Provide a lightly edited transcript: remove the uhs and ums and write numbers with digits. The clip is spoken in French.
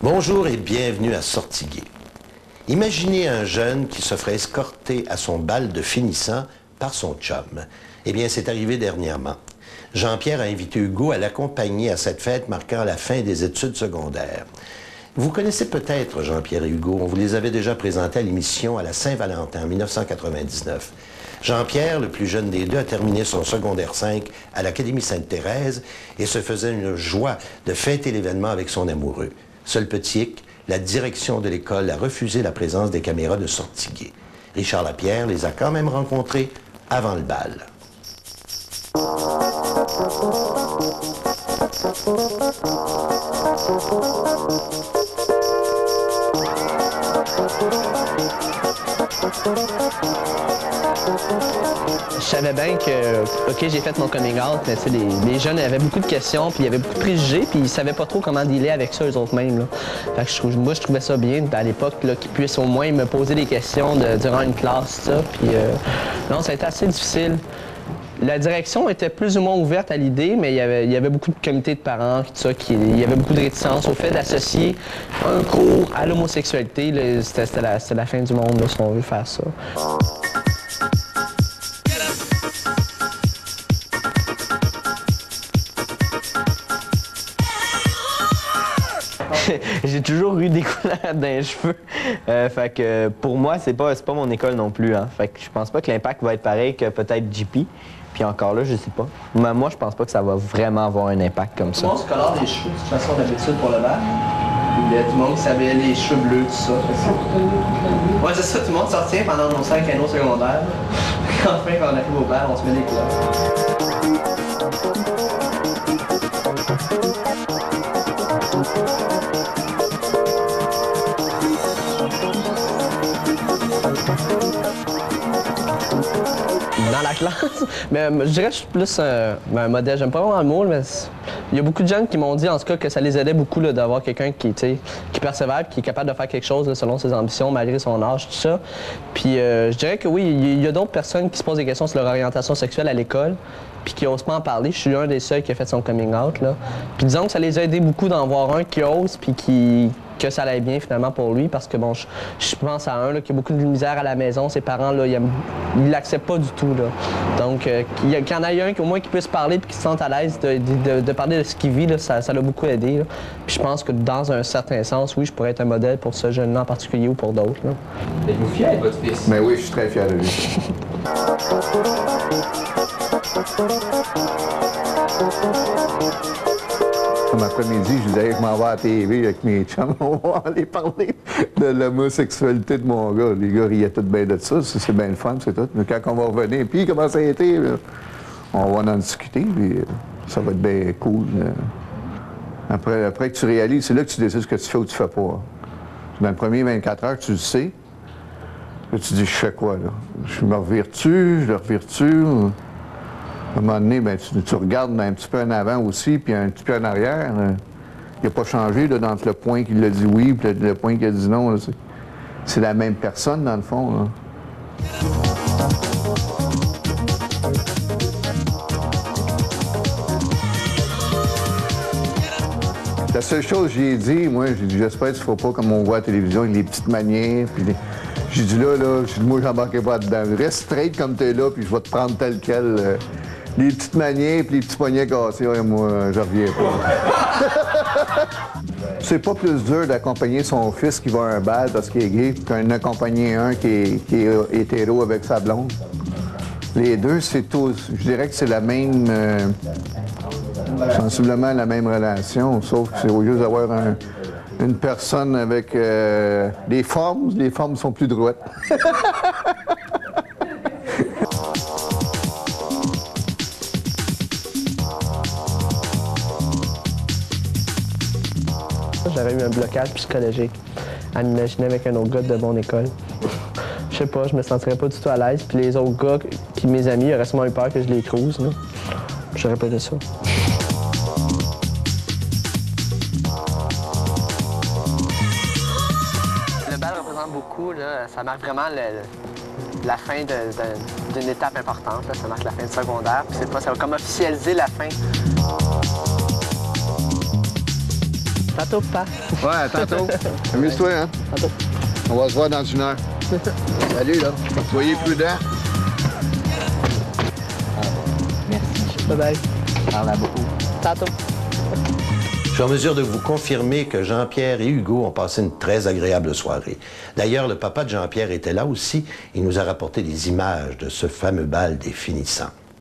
Bonjour et bienvenue à Sortigué. Imaginez un jeune qui se ferait escorter à son bal de finissant par son chum. Eh bien, c'est arrivé dernièrement. Jean-Pierre a invité Hugo à l'accompagner à cette fête marquant la fin des études secondaires. Vous connaissez peut-être Jean-Pierre et Hugo, on vous les avait déjà présentés à l'émission à la Saint-Valentin en 1999. Jean-Pierre, le plus jeune des deux, a terminé son secondaire 5 à l'Académie Sainte-Thérèse et se faisait une joie de fêter l'événement avec son amoureux. Seul petit hic, la direction de l'école a refusé la présence des caméras de Sortigué. Richard Lapierre les a quand même rencontrés avant le bal. Je savais bien que, OK, j'ai fait mon coming out, mais tu sais, les jeunes avaient beaucoup de questions, puis il y avait beaucoup de préjugés, puis ils savaient pas trop comment dealer avec ça, eux autres mêmes. Là. Fait que moi, je trouvais ça bien, à l'époque, qu'ils puissent au moins me poser des questions durant une classe, ça. Puis non, ça a été assez difficile. La direction était plus ou moins ouverte à l'idée, mais il y avait beaucoup de comités de parents, tout ça, il y avait beaucoup de réticence au fait d'associer un cours à l'homosexualité. C'était la fin du monde, là, si on veut faire ça. J'ai toujours eu des couleurs dans les cheveux. Fait que pour moi, c'est pas mon école non plus. Hein. Fait que je pense pas que l'impact va être pareil que peut-être JP. Puis encore là, je sais pas. Mais moi, je pense pas que ça va vraiment avoir un impact comme ça. Tout le monde se colore des cheveux de toute façon d'habitude pour le bal. Tout le monde savait les cheveux bleus, tout ça. Ouais, c'est ça, tout le monde sortait pendant nos 5 anneaux secondaires. Enfin, quand on arrive au bal, on se met des couleurs. Dans la classe, mais je dirais que je suis plus un modèle. J'aime pas vraiment le mot, mais il y a beaucoup de jeunes qui m'ont dit en tout cas que ça les aidait beaucoup d'avoir quelqu'un qui persévère, qui est capable de faire quelque chose là, selon ses ambitions, malgré son âge, tout ça. Puis je dirais que oui, il y a d'autres personnes qui se posent des questions sur leur orientation sexuelle à l'école, puis qui n'osent pas en parler. Je suis un des seuls qui a fait son coming out, là. Puis disons que ça les a aidés beaucoup d'en voir un qui ose, puis que ça allait bien finalement pour lui, parce que bon, je pense à un là, qui a beaucoup de misère à la maison, ses parents là, ils l'acceptent pas du tout là. Donc qu'il y en a un au moins qui puisse parler puis qui se sente à l'aise de parler de ce qu'il vit là, ça l'a beaucoup aidé. Là. Puis je pense que dans un certain sens, oui, je pourrais être un modèle pour ce jeune-là en particulier ou pour d'autres. Êtes-vous fier de votre fils? Mais oui, je suis très fier de lui. Comme après-midi, je disais, je m'en vais à la TV avec mes chums, on va aller parler de l'homosexualité de mon gars. Les gars riaient tout bien de ça, c'est bien le fun, c'est tout. Mais quand on va revenir, puis comment ça a été, là, on va en discuter, puis ça va être bien cool. Après que tu réalises, c'est là que tu décides ce que tu fais ou tu fais pas. Dans les premiers 24 heures, tu le sais. Là, tu dis, je fais quoi, là? Je me revire-tu? Je le revire-tu? À un moment donné, ben, tu regardes un petit peu en avant aussi, puis un petit peu en arrière. Il n'a pas changé là, entre le point qui l'a dit oui et le point qui a dit non. C'est la même personne, dans le fond. Là. La seule chose que j'ai dit, moi, j'ai dit, j'espère que tu ne feras pas comme on voit à la télévision, avec les petites manières. Puis j'ai dit là, moi, j'embarquerai pas dedans. Reste straight comme tu es là, puis je vais te prendre tel quel. Les petites manières puis les petits poignets cassés, ouais, moi, je reviens pas. C'est pas plus dur d'accompagner son fils qui va à un bal parce qu'il est gay qu'un accompagner un qui est hétéro avec sa blonde. Les deux, c'est tous. Je dirais que c'est la même... sensiblement la même relation, sauf que c'est au lieu d'avoir une personne avec les formes sont plus droites. J'aurais eu un blocage psychologique à m'imaginer avec un autre gars de mon école. Je sais pas, je me sentirais pas du tout à l'aise. Puis les autres gars, mes amis, auraient sûrement eu peur que je les crouse. J'aurais pas de ça. Le bal représente beaucoup, là. Ça marque vraiment la fin d'une étape importante. Là. Ça marque la fin du secondaire. Puis ça va comme officialiser la fin. Tantôt, papa. Ouais, à tantôt. Amuse-toi, hein? Tantôt. On va se voir dans une heure. Salut, là. Soyez prudents. Bye-bye. Parle à beaucoup. Tantôt. Je suis en mesure de vous confirmer que Jean-Pierre et Hugo ont passé une très agréable soirée. D'ailleurs, le papa de Jean-Pierre était là aussi. Il nous a rapporté des images de ce fameux bal des finissants.